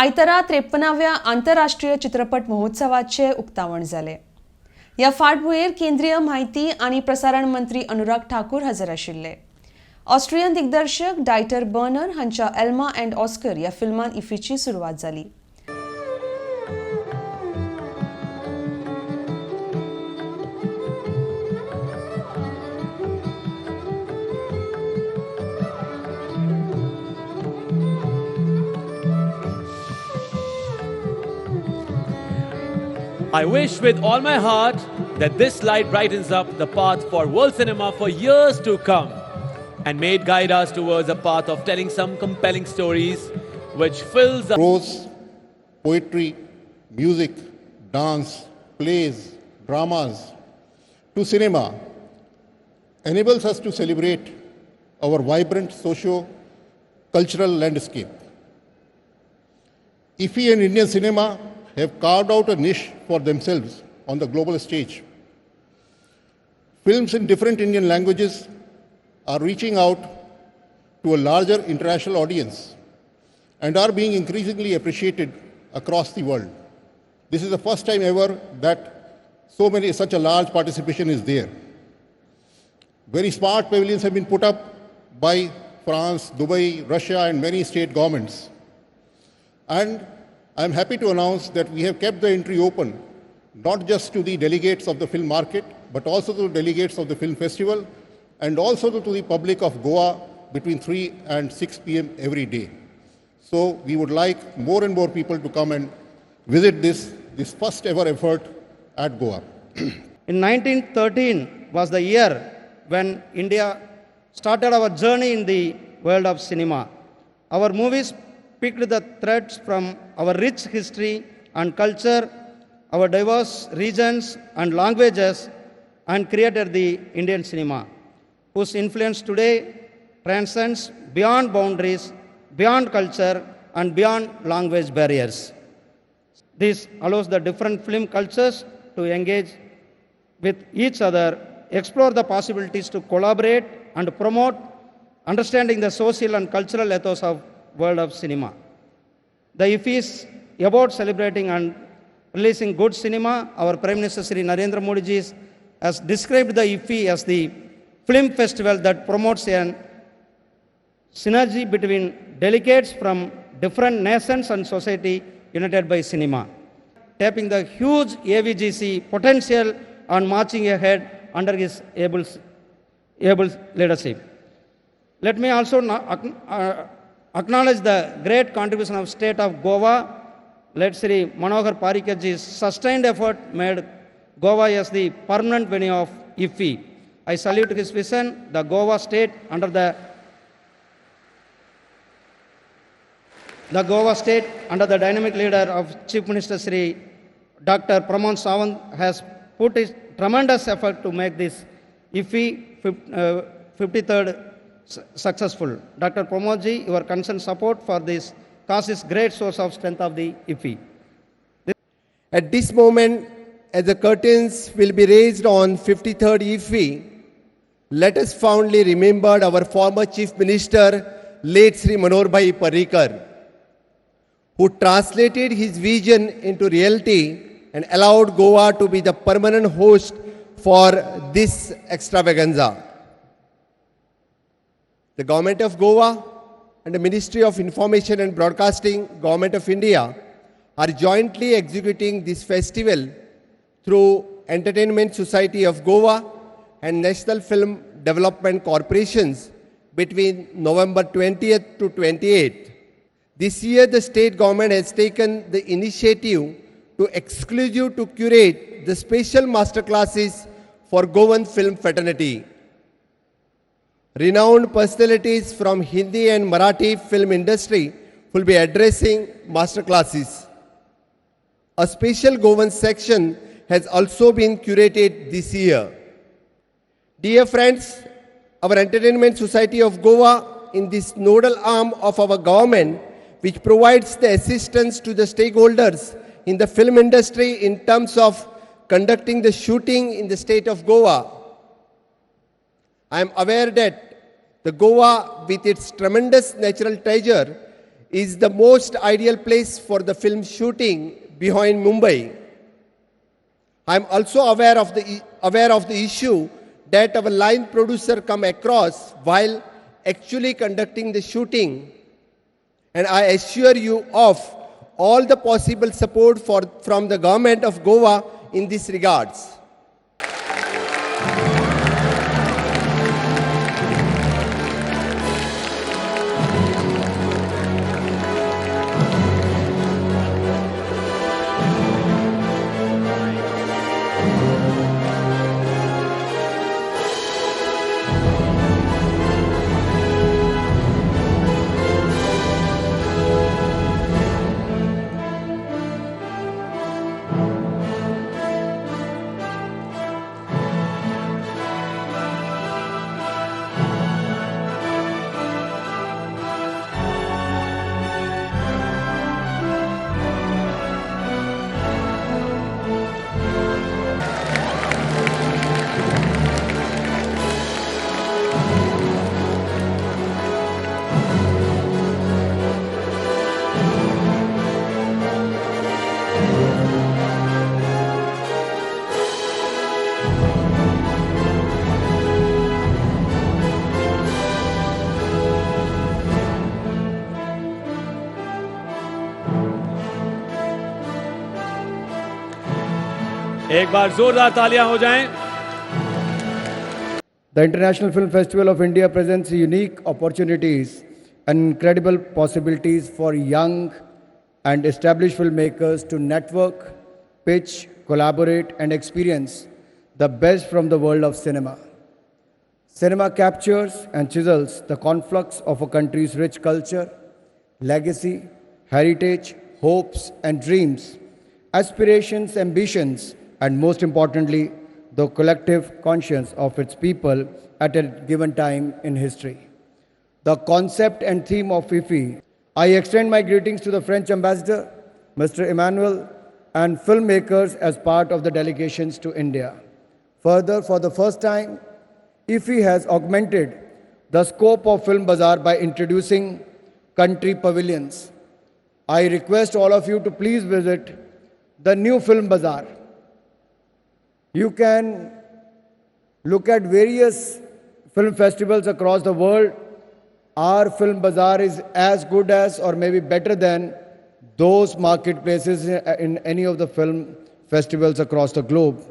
आयतारा 53व्या आंतरराष्ट्रीय चित्रपट महोत्सवाचे उक्तावण जाले। या फाटभुंयेर केंद्रीय म्हायती आनी प्रसारण मंत्री अनुराग ठाकूर हजर आशिल्ले। ऑस्ट्रियन दिग्दर्शक डायटर बर्नर हांच्या एल्मा अँड ऑस्कर या फिल्मान इफीची सुरवात जाली। I wish with all my heart that this light brightens up the path for world cinema for years to come and may it guide us towards a path of telling some compelling stories which fills the prose, poetry, music, dance, plays, dramas to cinema enables us to celebrate our vibrant socio-cultural landscape. Iffi and Indian cinema have carved out a niche for themselves on the global stage. Films in different Indian languages are reaching out to a larger international audience and are being increasingly appreciated across the world. This is the first time ever that such a large participation is there. Very smart pavilions have been put up by France, Dubai, Russia, and many state governments. And I am happy to announce that we have kept the entry open, not just to the delegates of the film market, but also to the delegates of the film festival, and also to the public of Goa between 3 and 6 p.m. every day. So we would like more and more people to come and visit this first ever effort at Goa. In 1913 was the year when India started our journey in the world of cinema. Our movies picked the threads from our rich history and culture, our diverse regions and languages, and created the Indian cinema, whose influence today transcends beyond boundaries, beyond culture, and beyond language barriers. This allows the different film cultures to engage with each other, explore the possibilities to collaborate and promote understanding the social and cultural ethos of world of cinema. The Iffi is about celebrating and releasing good cinema. Our Prime Minister Shri Narendra Modi ji has described the Iffi as the film festival that promotes a synergy between delegates from different nations and society united by cinema, tapping the huge AVGC potential and marching ahead under his able leadership. Let me also acknowledge the great contribution of state of Goa. Let Sri Manohar Parrikarji's sustained effort made Goa as the permanent venue of Iffi. I salute his vision. The Goa state under the dynamic leader of Chief Minister Sri Dr. Pramod Sawant has put his tremendous effort to make this Iffi 53rd successful. Dr. Pramod ji, your constant support for this cause is great source of strength of the Iffi. At this moment, as the curtains will be raised on 53rd Iffi, let us fondly remember our former Chief Minister, late Sri Manohar Bhai Parrikar, who translated his vision into reality and allowed Goa to be the permanent host for this extravaganza. The Government of Goa and the Ministry of Information and Broadcasting, Government of India, are jointly executing this festival through Entertainment Society of Goa and National Film Development Corporations between November 20th to 28th. This year, the state government has taken the initiative to curate the special masterclasses for Goan film fraternity. Renowned personalities from Hindi and Marathi film industry will be addressing masterclasses. A special Goan section has also been curated this year. Dear friends, our Entertainment Society of Goa, in this nodal arm of our government, which provides the assistance to the stakeholders in the film industry in terms of conducting the shooting in the state of Goa. I am aware that the Goa, with its tremendous natural treasure, is the most ideal place for the film shooting behind Mumbai. I'm also aware of the issue that our line producer come across while actually conducting the shooting, and I assure you of all the possible support from the government of Goa in this regards. एक बार जोरदार तालियां हो जाएं। The International Film Festival of India presents unique opportunities and incredible possibilities for young and established filmmakers to network, pitch, collaborate, and experience the best from the world of cinema. Cinema captures and chisels the conflux of a country's rich culture, legacy, heritage, hopes, and dreams, aspirations, ambitions, and most importantly, the collective conscience of its people at a given time in history. The concept and theme of Iffi. I extend my greetings to the French ambassador, Mr. Emmanuel, and filmmakers as part of the delegations to India. Further, for the first time, Iffi has augmented the scope of Film Bazaar by introducing country pavilions. I request all of you to please visit the new Film Bazaar. You can look at various film festivals across the world. Our Film Bazaar is as good as or maybe better than those marketplaces in any of the film festivals across the globe.